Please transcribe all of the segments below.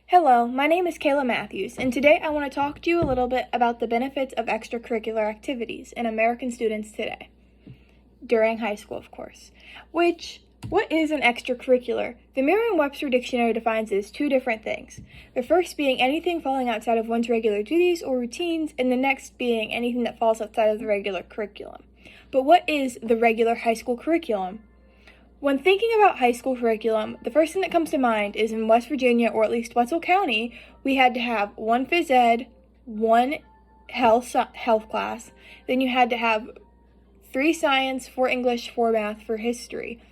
Hello, my name is Kayla Matthews, and today I want to talk to you a little bit about the benefits of extracurricular activities in American students today. During high school, of course. What is an extracurricular? The Merriam-Webster Dictionary defines it as two different things. The first being anything falling outside of one's regular duties or routines, and the next being anything that falls outside of the regular curriculum. But what is the regular high school curriculum? When thinking about high school curriculum, the first thing that comes to mind is in West Virginia, or at least Wetzel County, we had to have one phys ed, one health class, then you had to have 3 science, 4 English, 4 math, for history.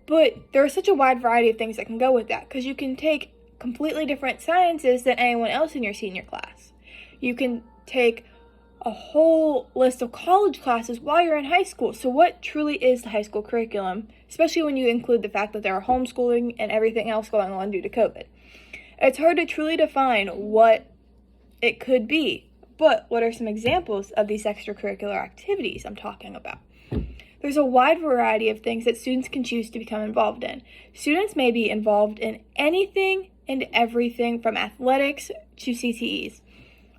But there is such a wide variety of things that can go with that, because you can take completely different sciences than anyone else in your senior class. You can take a whole list of college classes while you're in high school. So what truly is the high school curriculum, especially when you include the fact that there are homeschooling and everything else going on due to COVID? It's hard to truly define what it could be, but what are some examples of these extracurricular activities I'm talking about? There's a wide variety of things that students can choose to become involved in. Students may be involved in anything and everything from athletics to CTEs.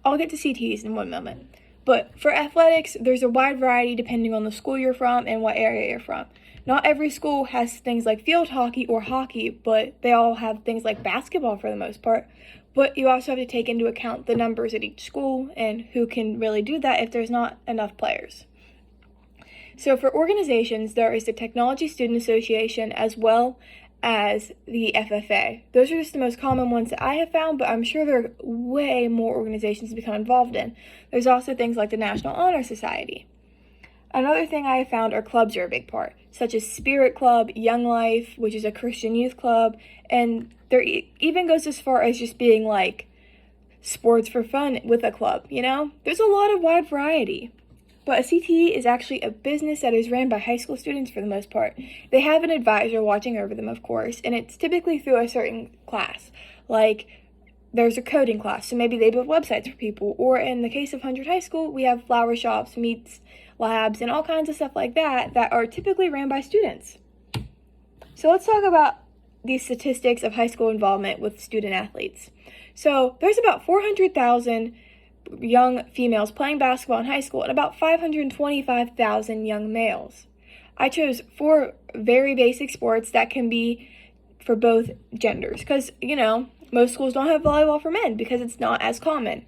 I'll get to CTEs in one moment. But for athletics, there's a wide variety depending on the school you're from and what area you're from. Not every school has things like field hockey or hockey, but they all have things like basketball for the most part. But you also have to take into account the numbers at each school and who can really do that if there's not enough players. So for organizations, there is the Technology Student Association as well as the FFA. Those are just the most common ones that I have found, but I'm sure there are way more organizations to become involved in. There's also things like the National Honor Society. Another thing I have found are clubs are a big part, such as Spirit Club, Young Life, which is a Christian youth club, and there even goes as far as just being like sports for fun with a club, There's a lot of wide variety. But a CTE is actually a business that is ran by high school students for the most part. They have an advisor watching over them, of course, and it's typically through a certain class. Like, there's a coding class, so maybe they build websites for people. Or in the case of 100 High School, we have flower shops, meets, labs, and all kinds of stuff like that are typically ran by students. So let's talk about these statistics of high school involvement with student athletes. So there's about 400,000 young females playing basketball in high school and about 525,000 young males. I chose 4 very basic sports that can be for both genders because, most schools don't have volleyball for men because it's not as common.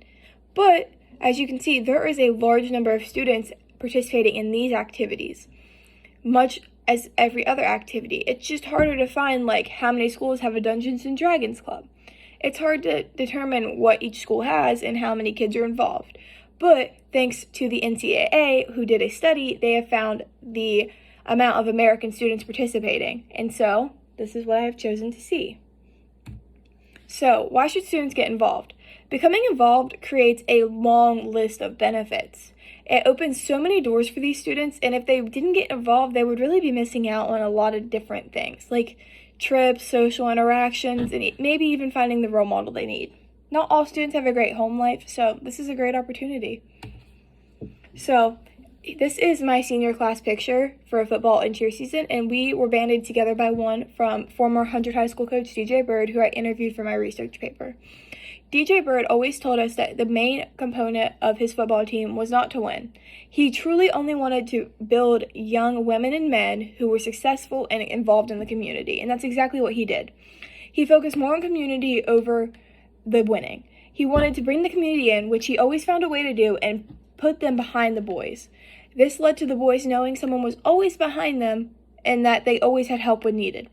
But as you can see, there is a large number of students participating in these activities, much as every other activity. It's just harder to find how many schools have a Dungeons and Dragons club. It's hard to determine what each school has and how many kids are involved. But thanks to the NCAA, who did a study, they have found the amount of American students participating. And so, this is what I have chosen to see. So, why should students get involved? Becoming involved creates a long list of benefits. It opens so many doors for these students, and if they didn't get involved, they would really be missing out on a lot of different things, like trips, social interactions, and maybe even finding the role model they need. Not all students have a great home life, so this is a great opportunity. So, this is my senior class picture for a football and cheer season, and we were banded together by one from former 100 High School coach DJ Bird, who I interviewed for my research paper. DJ Bird always told us that the main component of his football team was not to win. He truly only wanted to build young women and men who were successful and involved in the community, and that's exactly what he did. He focused more on community over the winning. He wanted to bring the community in, which he always found a way to do, and put them behind the boys. This led to the boys knowing someone was always behind them and that they always had help when needed.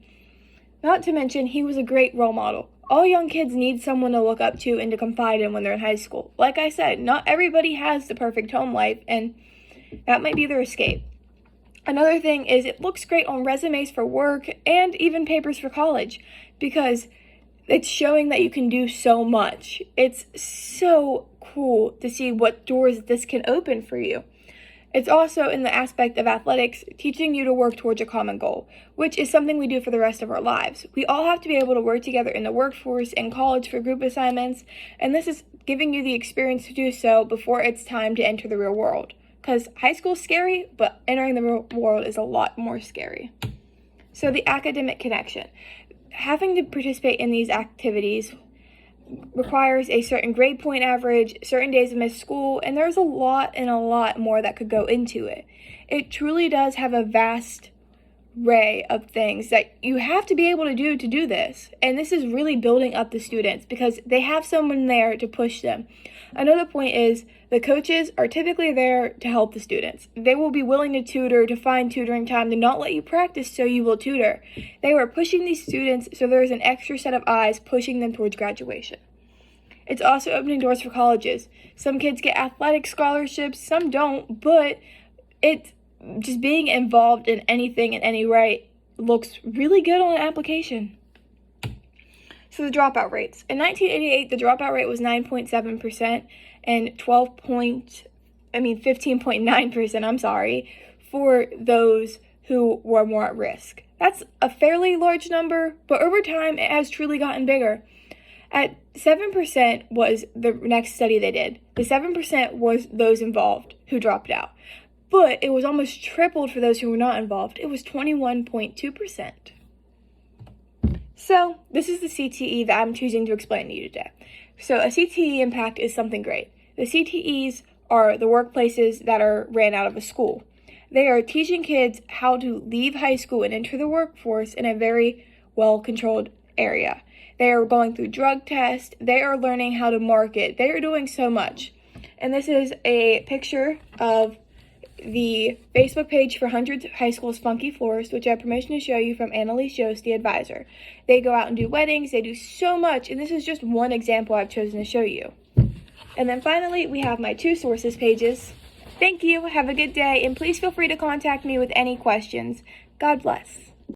Not to mention, he was a great role model. All young kids need someone to look up to and to confide in when they're in high school. Like I said, not everybody has the perfect home life, and that might be their escape. Another thing is it looks great on resumes for work and even papers for college because it's showing that you can do so much. It's so cool to see what doors this can open for you. It's also in the aspect of athletics, teaching you to work towards a common goal, which is something we do for the rest of our lives. We all have to be able to work together in the workforce and college for group assignments, and this is giving you the experience to do so before it's time to enter the real world. Because high school's scary, but entering the real world is a lot more scary. So the academic connection. Having to participate in these activities requires a certain grade point average, certain days of missed school, and there's a lot and a lot more that could go into it. It truly does have a vast array of things that you have to be able to do this. And this is really building up the students because they have someone there to push them. Another point is the coaches are typically there to help the students. They will be willing to tutor, to find tutoring time, to not let you practice so you will tutor. They are pushing these students so there's an extra set of eyes pushing them towards graduation. It's also opening doors for colleges. Some kids get athletic scholarships, some don't, but it's just being involved in anything in any way looks really good on an application. So the dropout rates. In 1988, the dropout rate was 9.7% and 15.9%, for those who were more at risk. That's a fairly large number, but over time it has truly gotten bigger. At 7% was the next study they did. The 7% was those involved who dropped out. But it was almost tripled for those who were not involved. It was 21.2%. So this is the CTE that I'm choosing to explain to you today. So a CTE impact is something great. The CTEs are the workplaces that are ran out of a school. They are teaching kids how to leave high school and enter the workforce in a very well-controlled area. They are going through drug tests. They are learning how to market. They are doing so much. And this is a picture of the Facebook page for Hundreds High School's Funky Florist, which I have permission to show you from Annalise Jost, the advisor. They go out and do weddings, they do so much, and this is just one example I've chosen to show you. And then finally, we have my 2 sources pages. Thank you, have a good day, and please feel free to contact me with any questions. God bless.